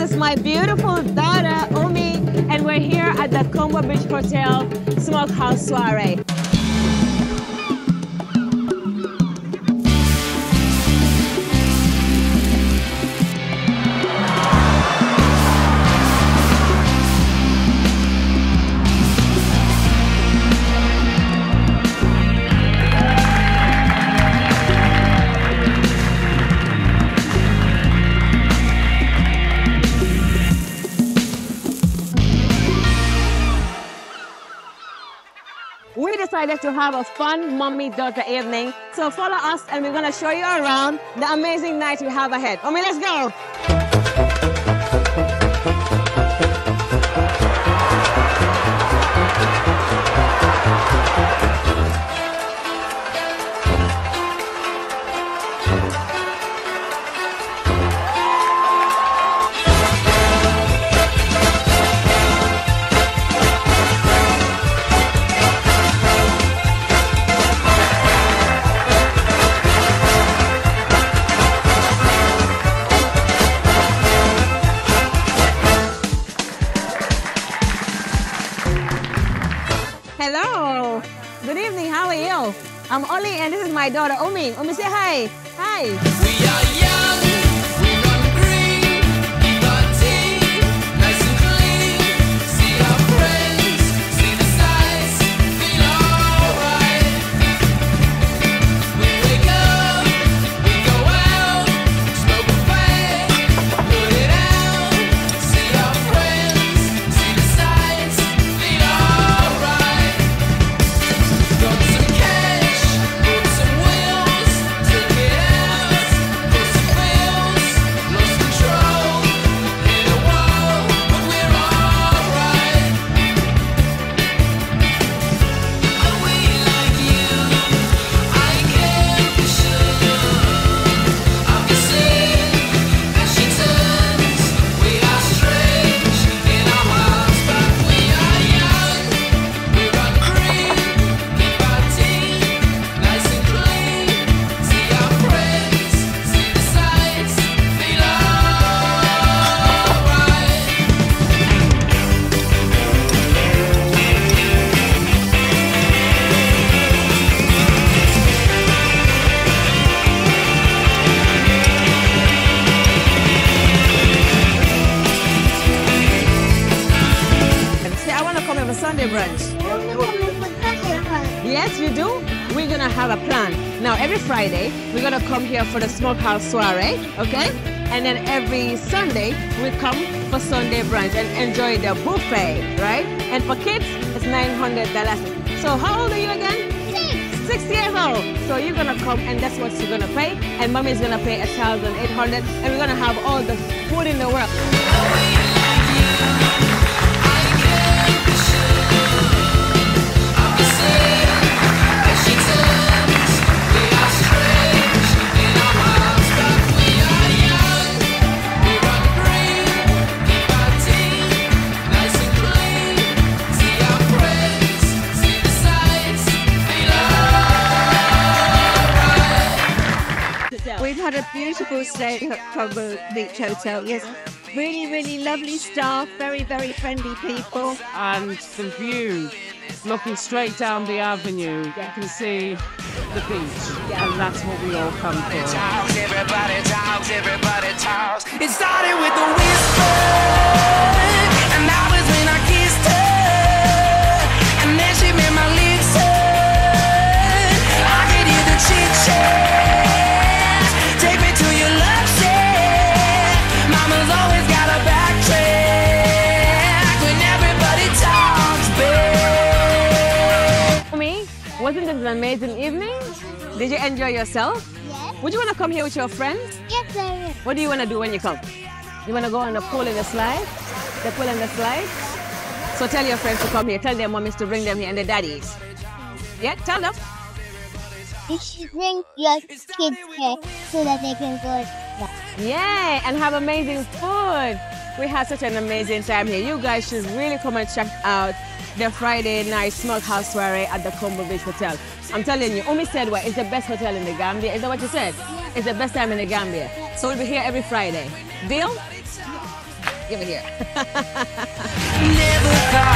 is my beautiful daughter, Umi, and we're here at the Kombo Beach Hotel Smokehouse Soiree. We decided to have a fun mommy-daughter evening, so follow us and we're going to show you around the amazing night we have ahead. Omi, let's go! Hello. Good evening. How are you? I'm Oli and this is my daughter, Umi. Umi, say hi. Hi. We are young, we run green, keep our team nice and clean. See our friends, see the sights, feel alright. We wake up, we go out, smoke a fag, put it out. See our friends, see the sights, feel alright. Got some cash, put some wheels, took it out, put some bills, lost control, hit a wall, but we're alright. Are we like you? I care for sure. I'm the same as she turns. We are strange in our hearts, but we are young. We run green, keep our team nice and clean. See our friends, see the sights, feel alright. Say, I want to come here for Sunday brunch. Yes, you do? We're going to have a plan. Now, every Friday, we're going to come here for the Smokehouse Soiree, okay? And then every Sunday, we come for Sunday brunch and enjoy the buffet, right? And for kids, it's $900. So how old are you again? 6 years old. So you're going to come and that's what you're going to pay. And mommy's going to pay $1,800. And we're going to have all the food in the world. We've had a beautiful stay at Kombo Beach Hotel. Yes, really, really lovely staff, very, very friendly people. And the view, looking straight down the avenue, you can see the beach, and that's what we all come for. Everybody talks, everybody talks. It started with a whisper, and that was when I kissed her, and then she made my lips hurt. I could hear the chit chat. Take me to your love shack. Mama's always got a backtrack when everybody talks back. Umi, wasn't this an amazing evening? Did you enjoy yourself? Yes. Would you want to come here with your friends? Yes, I will. What do you want to do when you come? You want to go on the pool and the slide? The pool and the slide? So tell your friends to come here. Tell their mommies to bring them here and their daddies. Yeah, tell them. You should bring your kids here so that they can go. Yeah, and have amazing food. We had such an amazing time here. You guys should really come and check out the Friday night Smokehouse Soiree at the Kombo Beach Hotel. I'm telling you, Umi said what? It's the best hotel in the Gambia. Is that what you said? It's the best time in the Gambia. So we'll be here every Friday. Deal? Give it here. Never thought